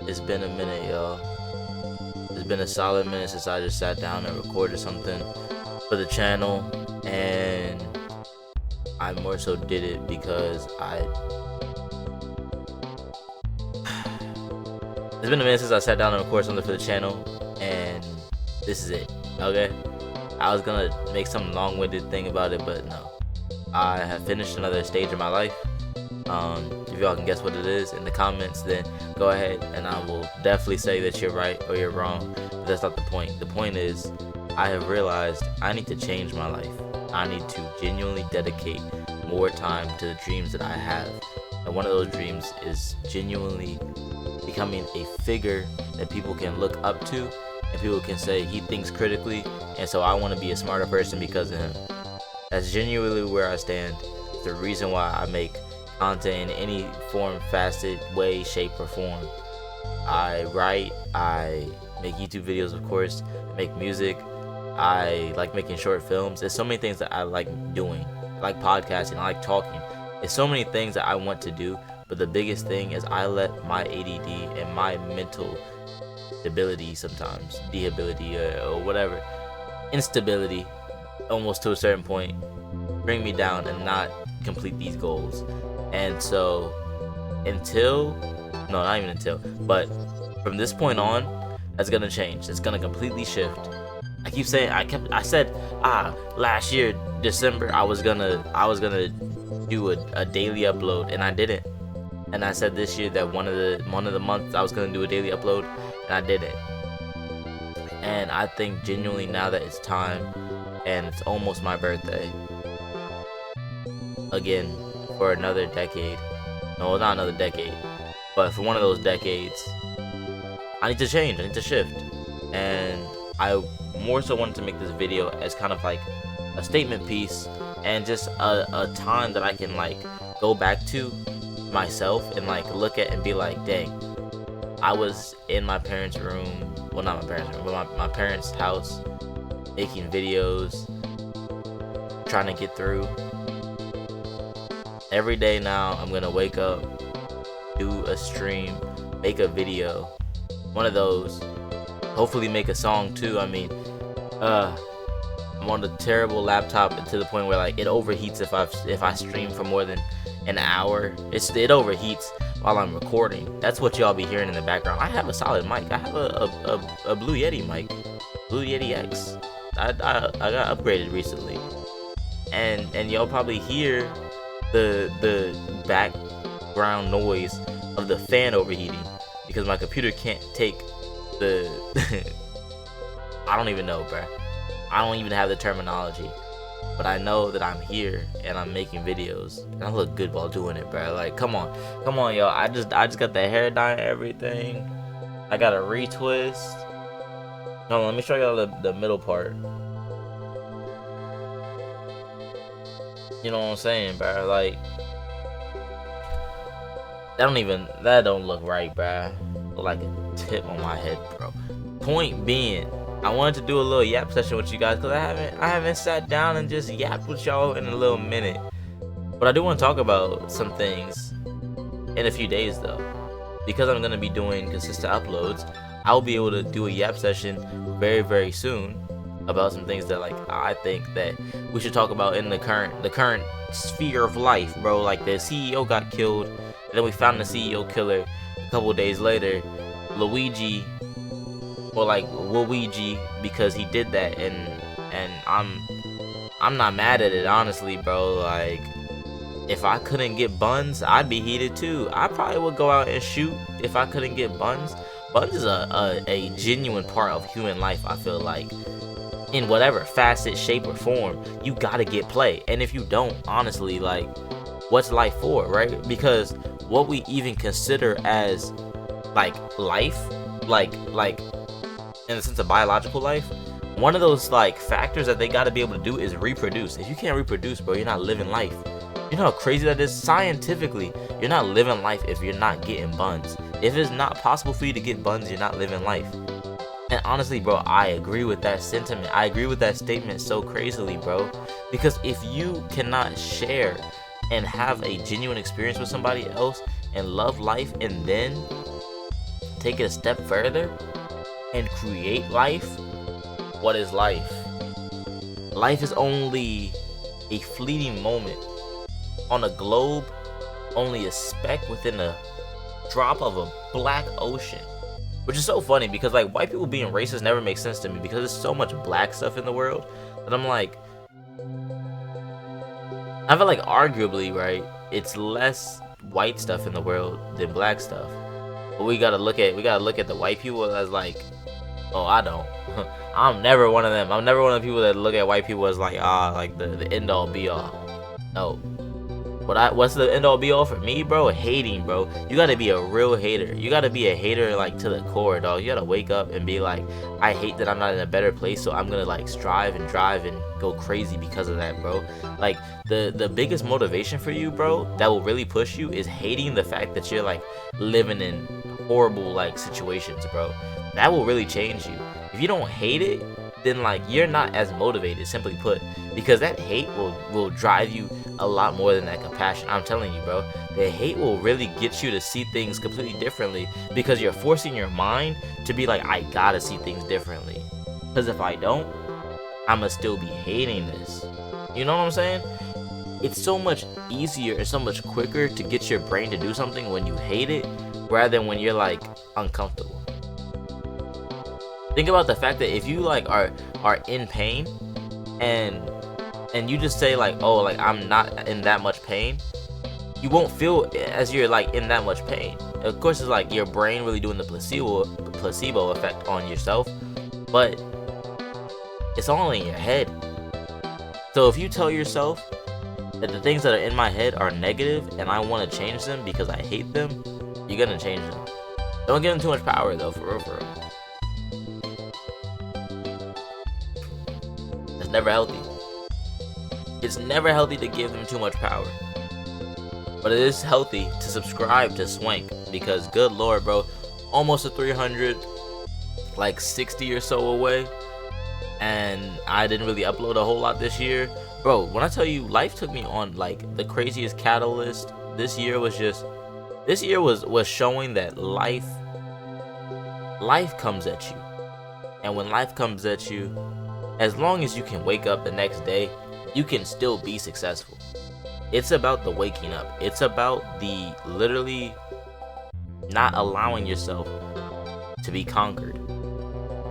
It's been a minute, y'all. It's been a solid minute since I just sat down and recorded something for the channel, and I more so did it because it's been a minute since I sat down and recorded something for the channel, and this is it, okay? I was gonna make some long-winded thing about it, but no. I have finished another stage of my life. If y'all can guess what it is in the comments, then go ahead and I will definitely say that you're right or you're wrong, but that's not the point. The point is, I have realized I need to change my life. I need to genuinely dedicate more time to the dreams that I have, and one of those dreams is genuinely becoming a figure that people can look up to and people can say he thinks critically, and so I want to be a smarter person because of him. That's genuinely where I stand. The reason why I make content in any form, facet, way, shape, or form. I write, I make YouTube videos, of course, I make music, I like making short films. There's so many things that I like doing. I like podcasting, I like talking. There's so many things that I want to do, but the biggest thing is I let my ADD and my mental stability sometimes, deability or whatever, instability, almost to a certain point, bring me down and not complete these goals. And so but from this point on, that's gonna change. It's gonna completely shift. I keep saying, I said last year December I was gonna do a daily upload, and I didn't. And I said this year that one of the months I was gonna do a daily upload, and I didn't. And I think genuinely now that it's time, and it's almost my birthday again, for another decade. No, not another decade, but for one of those decades, I need to change. I need to shift. And I more so wanted to make this video as kind of like a statement piece, and just a time that I can like go back to myself and like look at and be like, dang, I was in my parents' room, well, not my parents' room, but my parents' house, making videos, trying to get through. Every day now, I'm gonna wake up, do a stream, make a video, one of those, hopefully make a song too. I mean, I'm on a terrible laptop to the point where like it overheats if I stream for more than an hour. It overheats while I'm recording. That's what y'all be hearing in the background. I have a solid mic. I have a Blue Yeti mic, Blue Yeti X. I got upgraded recently, and y'all probably hear the background noise of the fan overheating because my computer can't take the I don't even know, bruh. I don't even have the terminology, but I know that I'm here and I'm making videos, and I look good while doing it, bruh. Like, come on, y'all. I just got the hair dye and everything. I got a retwist. Hold on, let me show y'all the middle part. You know what I'm saying, bro? Like, that don't look right, bro. Look like a tip on my head, bro. Point being, I wanted to do a little yap session with you guys because I haven't sat down and just yapped with y'all in a little minute. But I do want to talk about some things in a few days though, because I'm gonna be doing consistent uploads. I'll be able to do a yap session very, very soon about some things that like I think that we should talk about in the current sphere of life, bro. Like, the CEO got killed, and then we found the CEO killer a couple days later, Luigi, or like Waluigi, because he did that, and I'm not mad at it, honestly, bro. Like, if I couldn't get buns, I'd be heated too. I probably would go out and shoot if I couldn't get buns. Buns is a genuine part of human life, I feel like. In whatever facet, shape, or form, you gotta get play. And if you don't, honestly, like, what's life for, right? Because what we even consider as like life, like in the sense of biological life, one of those like factors that they gotta be able to do is reproduce. If you can't reproduce, bro, you're not living life. You know how crazy that is? Scientifically, you're not living life if you're not getting buns. If it's not possible for you to get buns, you're not living life. And honestly, bro, I agree with that sentiment. I agree with that statement so crazily, bro. Because if you cannot share and have a genuine experience with somebody else and love life and then take it a step further and create life, what is life? Life is only a fleeting moment on a globe, only a speck within a drop of a black ocean. Which is so funny because like white people being racist never makes sense to me because there's so much black stuff in the world that I'm like, I feel like arguably, right, it's less white stuff in the world than black stuff. But we gotta look at the white people as like, oh, I don't. I'm never one of them. I'm never one of the people that look at white people as like, like the end all be all. No. What's the end all be all for me, bro? Hating, bro. You gotta be a real hater. You gotta be a hater like to the core, dog. You gotta wake up and be like, I hate that I'm not in a better place, so I'm gonna like strive and drive and go crazy because of that, bro. Like the biggest motivation for you, bro, that will really push you is hating the fact that you're like living in horrible like situations, bro. That will really change you. If you don't hate it, then like you're not as motivated, simply put, because that hate will drive you a lot more than that compassion. I'm telling you, bro, the hate will really get you to see things completely differently because you're forcing your mind to be like, I gotta see things differently, because if I don't, I'ma still be hating this. You know what I'm saying? It's so much easier and so much quicker to get your brain to do something when you hate it rather than when you're like uncomfortable. Think about the fact that if you like are in pain and you just say like, oh, like I'm not in that much pain, you won't feel as you're like in that much pain. Of course, it's like your brain really doing the placebo effect on yourself, but it's all in your head. So if you tell yourself that the things that are in my head are negative and I want to change them because I hate them, you're gonna change them. Don't give them too much power though, for real, for real. It's never healthy. It's never healthy to give them too much power. But it is healthy to subscribe to Swank because good lord, bro, almost a 300, like 60 or so away, and I didn't really upload a whole lot this year. Bro, when I tell you life took me on like the craziest catalyst, this year was showing that life comes at you. And when life comes at you, as long as you can wake up the next day, you can still be successful. It's about the waking up. It's about the literally not allowing yourself to be conquered.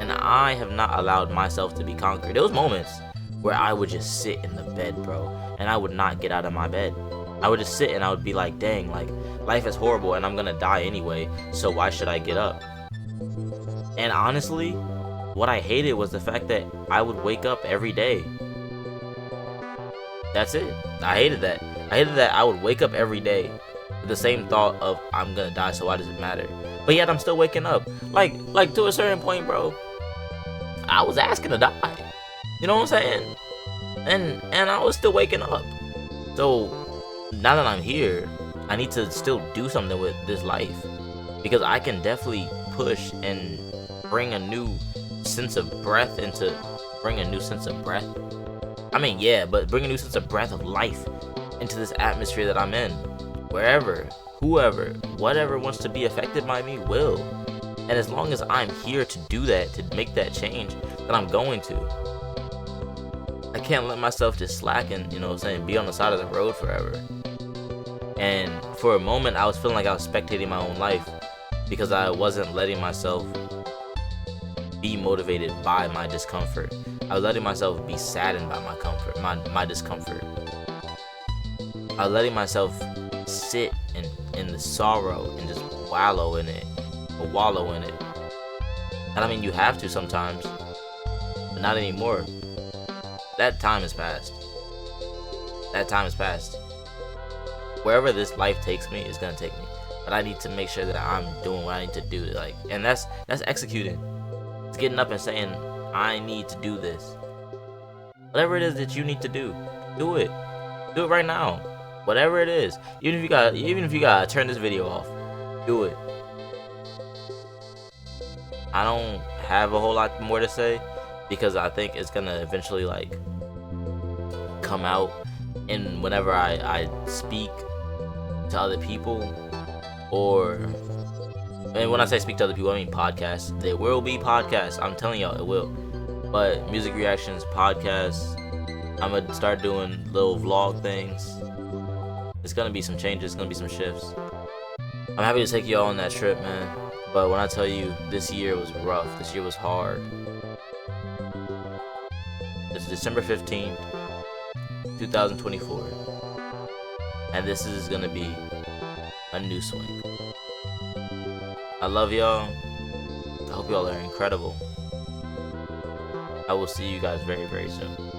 And I have not allowed myself to be conquered. There was moments where I would just sit in the bed, bro, and I would not get out of my bed. I would just sit and I would be like, dang, like life is horrible and I'm gonna die anyway, so why should I get up? And honestly, what I hated was the fact that I would wake up every day. That's it. I hated that. I hated that I would wake up every day with the same thought of I'm gonna die, so why does it matter? But yet I'm still waking up. Like to a certain point, bro, I was asking to die. You know what I'm saying? And I was still waking up. So now that I'm here, I need to still do something with this life because I can definitely push and bring a new sense of breath I mean, yeah, but bring a new sense of breath of life into this atmosphere that I'm in. Wherever, whoever, whatever wants to be affected by me will. And as long as I'm here to do that, to make that change, then I'm going to. I can't let myself just slacken, you know what I'm saying, be on the side of the road forever. And for a moment, I was feeling like I was spectating my own life because I wasn't letting myself be motivated by my discomfort. I was letting myself be saddened by my discomfort. I was letting myself sit in the sorrow and just wallow in it. And I mean, you have to sometimes, but not anymore. That time is past. Wherever this life takes me, it's gonna take me. But I need to make sure that I'm doing what I need to do. Like, and that's executing. It's getting up and saying, I need to do this. Whatever it is that you need to do, do it. Do it right now. Whatever it is. Even if you gotta turn this video off, do it. I don't have a whole lot more to say because I think it's gonna eventually like come out in whenever I speak to other people or And when I say speak to other people, I mean podcasts. There will be podcasts. I'm telling y'all, it will. But music reactions, podcasts. I'm gonna start doing little vlog things. It's gonna be some changes. It's gonna be some shifts. I'm happy to take y'all on that trip, man. But when I tell you, this year was rough. This year was hard. It's December 15th, 2024. And this is gonna be a new swing. I love y'all. I hope y'all are incredible. I will see you guys very, very soon.